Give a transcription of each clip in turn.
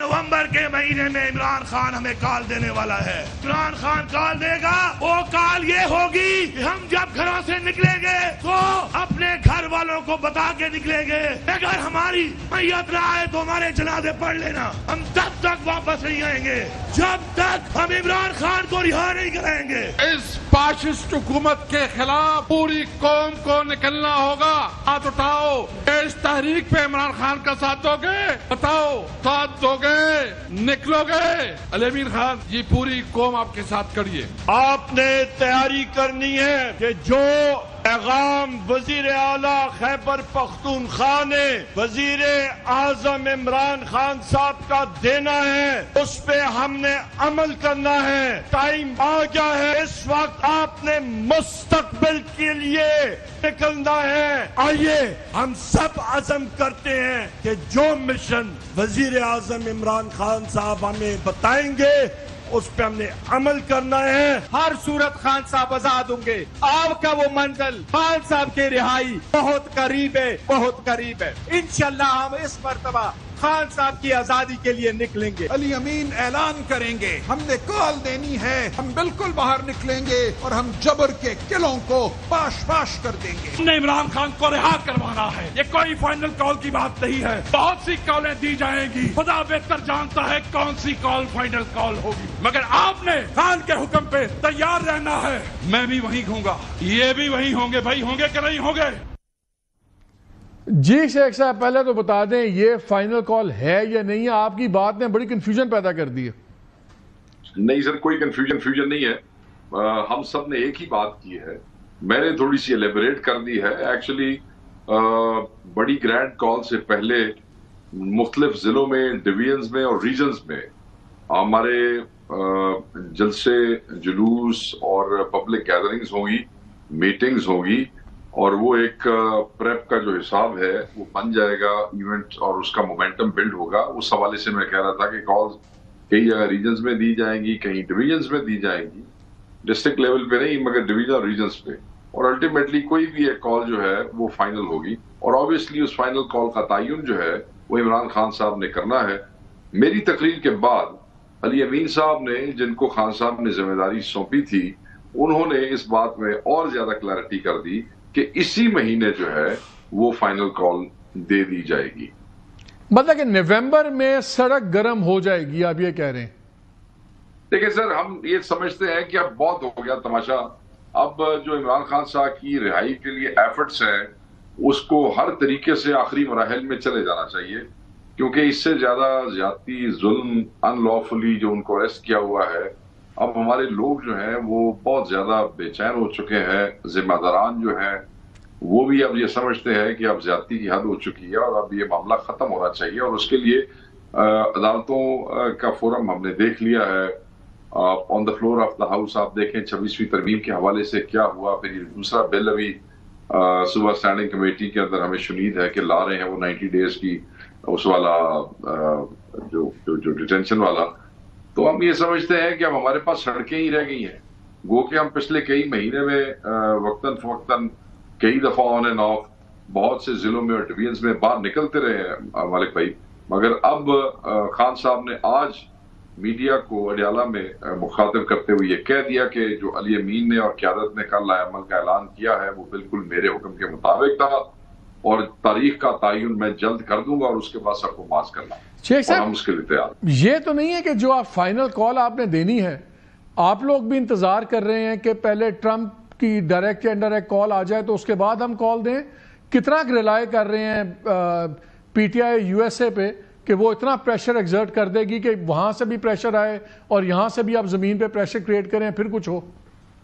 नवंबर के महीने में इमरान खान हमें कॉल देने वाला है। इमरान खान कॉल देगा, वो कॉल ये होगी कि हम जब घरों से निकलेंगे तो अपने घर वालों को बता के निकलेंगे, अगर हमारी मैयत ना आए तो हमारे जनाजे पढ़ लेना, हम तब तक वापस नहीं आएंगे जब तक हम इमरान खान को रिहा नहीं कराएंगे। इस फाशिस्ट हुकूमत के खिलाफ पूरी कौम को निकलना होगा। हाथ उठाओ, इस तहरीक पे इमरान खान का साथ दोगे? बताओ, साथ दोगे? निकलोगे? अली अमीन खान, ये पूरी कौम आपके साथ खड़ी है। आपने तैयारी करनी है कि जो पैगाम वजीर आला खैबर पख्तूनख्वा ने वजीर आजम इमरान खान साहब का देना है, उस पे हमने अमल करना है। टाइम आ गया है, इस वक्त आपने मुस्तकबिल के लिए निकलना है। आइए हम सब अज़म करते हैं कि जो मिशन वजीर आजम इमरान खान साहब हमें बताएंगे उस पे हमने अमल करना है। हर सूरत खान साहब आजाद होंगे। आपका वो मंजिल खान साहब की रिहाई बहुत करीब है, बहुत करीब है। इंशाल्लाह हम इस मर्तबा खान साहब की आजादी के लिए निकलेंगे। अली अमीन ऐलान करेंगे, हमने कॉल देनी है, हम बिल्कुल बाहर निकलेंगे और हम जबर के किलों को पाश पाश कर देंगे। हमने इमरान खान को रिहा करवाना है, ये कोई फाइनल कॉल की बात नहीं है। बहुत सी कॉलें दी जाएंगी, खुदा बेहतर जानता है कौन सी कॉल फाइनल कॉल होगी, मगर आपने खान के हुक्म पे तैयार रहना है। मैं भी वहीं होऊंगा, ये भी वहीं होंगे। भाई होंगे कि नहीं होंगे? जी शेख साहब, पहले तो बता दें ये फाइनल कॉल है या नहीं है? आपकी बात ने बड़ी कंफ्यूजन पैदा कर दी है। नहीं सर, कोई कंफ्यूजन नहीं है। हम सब ने एक ही बात की है। मैंने थोड़ी सी एलेबोरेट कर दी है। एक्चुअली बड़ी ग्रैंड कॉल से पहले मुख्तलिफ जिलों में, डिवीजन्स में और रीजन्स में हमारे जलसे, जुलूस और पब्लिक गैदरिंग्स होंगी, मीटिंग्स होगी, और वो एक प्रेप का जो हिसाब है वो बन जाएगा इवेंट और उसका मोमेंटम बिल्ड होगा। उस हवाले से मैं कह रहा था कि कॉल्स कई जगह रीजन्स में दी जाएंगी, कहीं डिवीजन्स में दी जाएंगी, डिस्ट्रिक्ट लेवल पे नहीं मगर डिवीजन और रीजन्स पे, और अल्टीमेटली कोई भी एक कॉल जो है वो फाइनल होगी। और ऑब्वियसली उस फाइनल कॉल का तयन जो है वो इमरान खान साहब ने करना है। मेरी तकरीर के बाद अली अमीन साहब ने, जिनको खान साहब ने जिम्मेदारी सौंपी थी, उन्होंने इस बात में और ज्यादा क्लैरिटी कर दी कि इसी महीने जो है वो फाइनल कॉल दे दी जाएगी। मतलब कि नवंबर में सड़क गर्म हो जाएगी, आप ये कह रहे हैं? देखिए सर, हम ये समझते हैं कि अब बहुत हो गया तमाशा। अब जो इमरान खान साहब की रिहाई के लिए एफर्ट्स हैं उसको हर तरीके से आखिरी मराहल में चले जाना चाहिए, क्योंकि इससे ज्यादा ज्यादती, जुल्म, अनलॉफुली जो उनको अरेस्ट किया हुआ है, अब हमारे लोग जो हैं वो बहुत ज्यादा बेचैन हो चुके हैं। जिम्मेदारान जो हैं वो भी अब ये समझते हैं कि अब ज्यादती की हद हो चुकी है और अब ये मामला खत्म होना चाहिए, और उसके लिए अदालतों का फोरम हमने देख लिया है। On the floor of the house आप देखें 26वीं तरमीम के हवाले से क्या हुआ। फिर ये दूसरा बिल अभी सुबह स्टैंडिंग कमेटी के अंदर हमें शुनीद है कि ला रहे हैं, वो 90 डेज की उस वाला जो डिटेंशन वाला। तो हम ये समझते हैं कि अब हमारे पास सड़कें ही रह गई हैं। गो कि हम पिछले कई महीने में वक्तन फवक्तन कई दफा ऑन एंड ऑफ बहुत से जिलों में और डिवीजन्स में बाहर निकलते रहे हैं मालिक भाई, मगर अब खान साहब ने आज मीडिया को अडियाला में मुखातिब करते हुए ये कह दिया कि जो अली अमीन ने और क़यादत ने कल अमल का ऐलान किया है वो बिल्कुल मेरे हुक्म के मुताबिक था, और तारीख का तयन मैं जल्द कर दूंगा और उसके बाद सबको पास करना। शेख साहब, हम उसके लिए तैयार। ये तो नहीं है कि जो आप फाइनल कॉल आपने देनी है, आप लोग भी इंतजार कर रहे हैं कि पहले ट्रंप की डायरेक्ट या इनडायरेक्ट कॉल आ जाए तो उसके बाद हम कॉल दें? कितना रिलाय कर रहे हैं पीटीआई यूएसए पे कि वो इतना प्रेशर एक्सर्ट कर देगी कि वहां से भी प्रेशर आए और यहां से भी आप जमीन पे प्रेशर क्रिएट करें, फिर कुछ हो?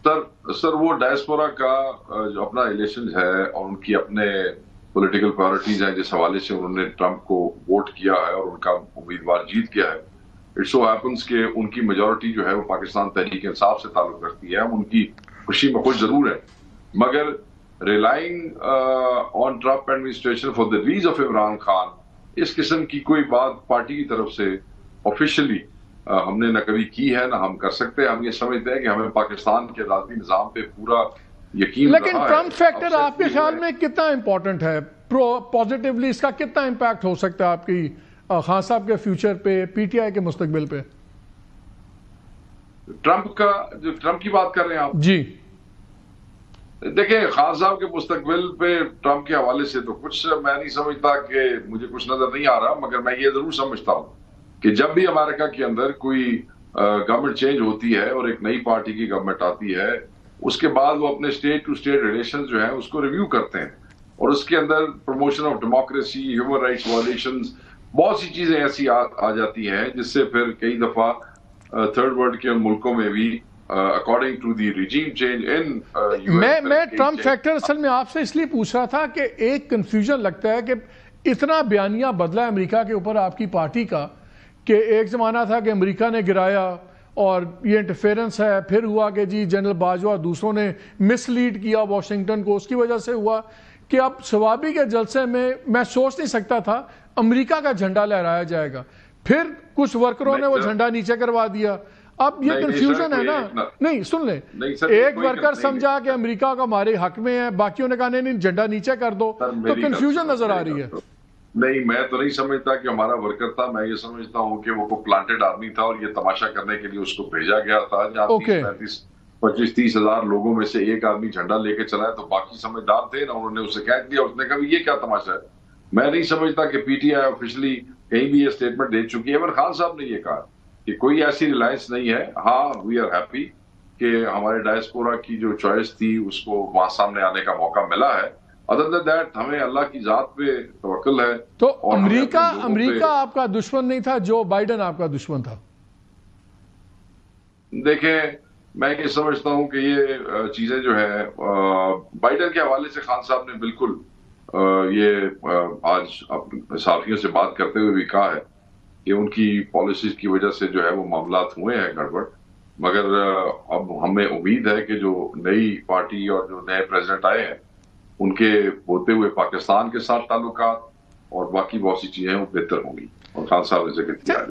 सर वो डायस्पोरा का जो अपना रिलेशन है और उनकी अपने पॉलिटिकल प्रायोरिटीज हैं, जिस हवाले से उन्होंने ट्रंप को वोट किया है और उनका उम्मीदवार जीत गया है, इट सो हैपेंस कि उनकी मेजोरिटी जो है वो पाकिस्तान तहरीक इंसाफ से ताल्लुक रखती है। उनकी खुशी में खुश जरूर है, मगर relying on Trump administration for the release of Imran Khan, इस किस्म की कोई बात पार्टी की तरफ से ऑफिशियली हमने न कभी की है, ना हम कर सकते हैं। हम ये समझते हैं कि हमें पाकिस्तान के अदालती निजाम पे पूरा यकीन। लेकिन ट्रंप फैक्टर आपके ख्याल में कितना इंपॉर्टेंट है? पॉजिटिवली इसका कितना इम्पैक्ट हो सकता है आपकी खान साहब के फ्यूचर पे, पीटीआई के मुस्तकबिल पे? ट्रंप की बात कर रहे हैं आप? जी देखिए, खान साहब के मुस्तकबिल पे ट्रंप के हवाले से तो कुछ मैं नहीं समझता कि मुझे कुछ नजर नहीं आ रहा, मगर मैं ये जरूर समझता हूं कि जब भी अमेरिका के अंदर कोई गवर्नमेंट चेंज होती है और एक नई पार्टी की गवर्नमेंट आती है, उसके बाद वो अपने स्टेट टू स्टेट रिलेशन जो है उसको रिव्यू करते हैं और उसके अंदर promotion of democracy, human rights violations, बहुत सी चीजें ऐसी आ जाती हैं जिससे फिर कई दफा थर्ड वर्ल्ड के मुल्कों में भी according to the regime change in मैं ट्रंप फैक्टर असल में आपसे इसलिए पूछ रहा था कि एक कंफ्यूजन लगता है कि इतना बयानिया बदला है अमेरिका के ऊपर आपकी पार्टी का कि एक जमाना था कि अमेरिका ने गिराया और ये इंटरफेरेंस है, फिर हुआ कि जी जनरल बाजवा दूसरों ने मिसलीड किया वाशिंगटन को, उसकी वजह से हुआ कि अब शवाबी के जलसे में मैं सोच नहीं सकता था अमेरिका का झंडा लहराया जाएगा, फिर कुछ वर्करों ने वो झंडा नीचे करवा दिया। अब ये कंफ्यूजन है ना, नहीं सुन ले, एक वर्कर समझा कि अमेरिका का हमारे हक में है, बाकियों ने कहा नहीं झंडा नीचे कर दो, तो कंफ्यूजन नजर आ रही है। नहीं, मैं तो नहीं समझता कि हमारा वर्कर था, मैं ये समझता हूँ कि वो प्लांटेड आदमी था और ये तमाशा करने के लिए उसको भेजा गया था। जहाँ 25-30 हजार लोगों में से एक आदमी झंडा लेके चला है तो बाकी समझदार थे ना, उन्होंने उसे कह दिया, उसने कहा ये क्या तमाशा है। मैं नहीं समझता कि पीटीआई ऑफिशियली कहीं भी ये स्टेटमेंट दे चुकी है। इवन खान साहब ने ये कहा कि कोई ऐसी रिलायंस नहीं है। हाँ, वी आर हैप्पी कि हमारे डायस्पोरा की जो चॉइस थी उसको वहां सामने आने का मौका मिला है। अदर देन दैट हमें अल्लाह की जात पे तवक्कुल है। तो अमेरिका आपका दुश्मन नहीं था, जो बाइडेन आपका दुश्मन था? देखें, मैं ये समझता हूं कि ये चीजें जो है बाइडेन के हवाले से खान साहब ने बिल्कुल ये आज साफियों से बात करते हुए भी कहा है कि उनकी पॉलिसीज की वजह से जो है वो मामलात हुए हैं गड़बड़, मगर अब हमें उम्मीद है कि जो नई पार्टी और जो नए प्रेसिडेंट आए हैं उनके होते हुए पाकिस्तान के साथ ताल्लुकात और बाकी बहुत सी चीजें वो बेहतर होंगी और खान साहब ने जिक्र किया है।